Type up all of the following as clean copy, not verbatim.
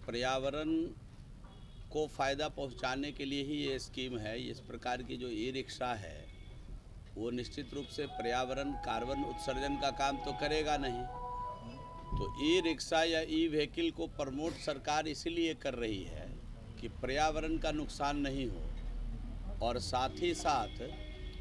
पर्यावरण को फ़ायदा पहुंचाने के लिए ही ये स्कीम है। इस प्रकार की जो ई रिक्शा है वो निश्चित रूप से पर्यावरण कार्बन उत्सर्जन का काम तो करेगा नहीं। तो ई रिक्शा या ई व्हीकल को प्रमोट सरकार इसीलिए कर रही है कि पर्यावरण का नुकसान नहीं हो और साथ ही साथ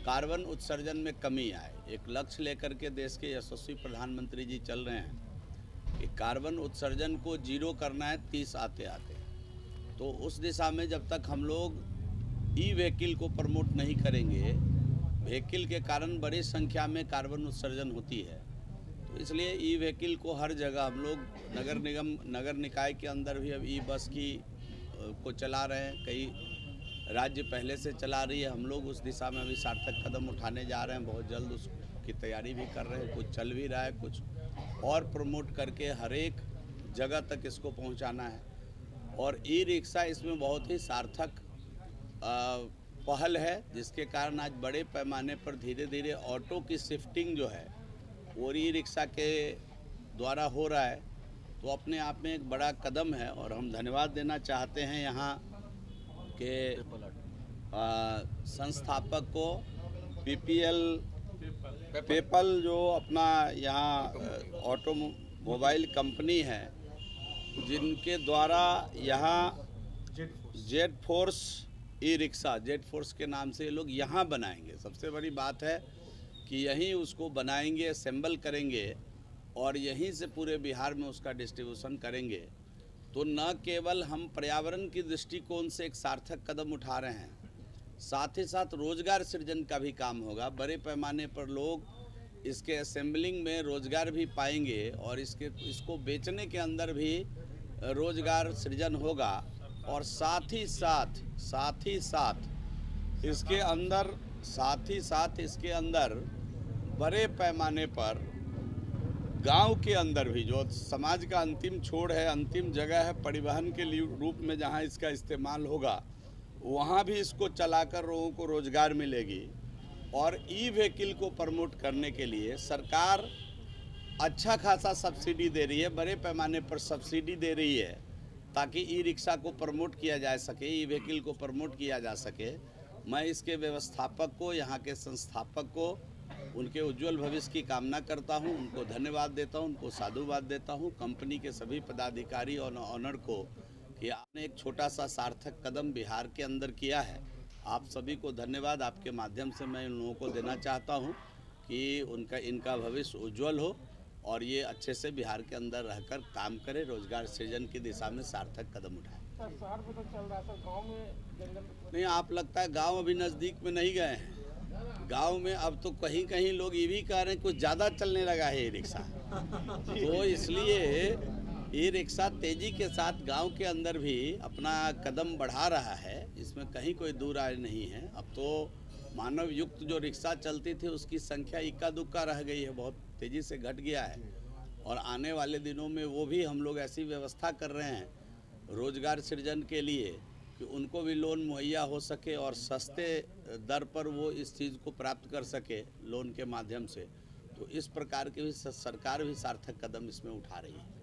कार्बन उत्सर्जन में कमी आए। एक लक्ष्य लेकर के देश के यशस्वी प्रधानमंत्री जी चल रहे हैं कि कार्बन उत्सर्जन को जीरो करना है 30 आते आते। तो उस दिशा में जब तक हम लोग ई व्हीकल को प्रमोट नहीं करेंगे, व्हीकल के कारण बड़ी संख्या में कार्बन उत्सर्जन होती है, तो इसलिए ई व्हीकल को हर जगह हम लोग नगर निगम नगर निकाय के अंदर भी अब ई बस को चला रहे हैं। कई राज्य पहले से चला रही है, हम लोग उस दिशा में अभी सार्थक कदम उठाने जा रहे हैं। बहुत जल्द उसकी तैयारी भी कर रहे हैं, कुछ चल भी रहा है, कुछ और प्रमोट करके हर एक जगह तक इसको पहुंचाना है। और ई रिक्शा इसमें बहुत ही सार्थक पहल है, जिसके कारण आज बड़े पैमाने पर धीरे धीरे ऑटो की शिफ्टिंग जो है वो ई रिक्शा के द्वारा हो रहा है। तो अपने आप में एक बड़ा कदम है और हम धन्यवाद देना चाहते हैं यहाँ के संस्थापक को, पेपल जो अपना यहाँ ऑटोमोबाइल कंपनी है, जिनके द्वारा यहाँ Z force e rickshaw, Z force के नाम से ये लोग यहाँ बनाएंगे। सबसे बड़ी बात है कि यहीं उसको बनाएंगे, असेंबल करेंगे और यहीं से पूरे बिहार में उसका डिस्ट्रीब्यूशन करेंगे। तो न केवल हम पर्यावरण की दृष्टिकोण से एक सार्थक कदम उठा रहे हैं, साथ ही साथ रोजगार सृजन का भी काम होगा। बड़े पैमाने पर लोग इसके असेंबलिंग में रोजगार भी पाएंगे और इसको बेचने के अंदर भी रोजगार सृजन होगा। और साथ ही साथ इसके अंदर बड़े पैमाने पर गांव के अंदर भी जो समाज का अंतिम छोर है, अंतिम जगह है परिवहन के रूप में, जहां इसका इस्तेमाल होगा वहां भी इसको चलाकर लोगों को रोजगार मिलेगी। और ई व्हीकल को प्रमोट करने के लिए सरकार अच्छा खासा सब्सिडी दे रही है, बड़े पैमाने पर सब्सिडी दे रही है, ताकि ई रिक्शा को प्रमोट किया जा सके, ई व्हीकल को प्रमोट किया जा सके। मैं इसके व्यवस्थापक को, यहाँ के संस्थापक को, उनके उज्जवल भविष्य की कामना करता हूं, उनको धन्यवाद देता हूं, उनको साधुवाद देता हूं। कंपनी के सभी पदाधिकारी और ऑनर को कि आपने एक छोटा सा सार्थक कदम बिहार के अंदर किया है। आप सभी को धन्यवाद आपके माध्यम से मैं इन लोगों को देना चाहता हूं कि इनका भविष्य उज्जवल हो और ये अच्छे से बिहार के अंदर रहकर काम करें, रोजगार सृजन की दिशा में सार्थक कदम उठाएं। सर, शहर में तो चल रहा है सर, गाँव में जंगल नहीं, आप लगता है गाँव अभी नज़दीक में नहीं गए हैं। गांव में अब तो कहीं कहीं लोग ये भी कह रहे हैं कुछ ज़्यादा चलने लगा है ई रिक्शा। तो इसलिए ई रिक्शा तेज़ी के साथ गांव के अंदर भी अपना कदम बढ़ा रहा है, इसमें कहीं कोई दो राय नहीं है। अब तो मानव युक्त जो रिक्शा चलती थी उसकी संख्या इक्का दुक्का रह गई है, बहुत तेज़ी से घट गया है। और आने वाले दिनों में वो भी हम लोग ऐसी व्यवस्था कर रहे हैं रोजगार सृजन के लिए कि उनको भी लोन मुहैया हो सके और सस्ते दर पर वो इस चीज़ को प्राप्त कर सके लोन के माध्यम से। तो इस प्रकार की भी सरकार भी सार्थक कदम इसमें उठा रही है।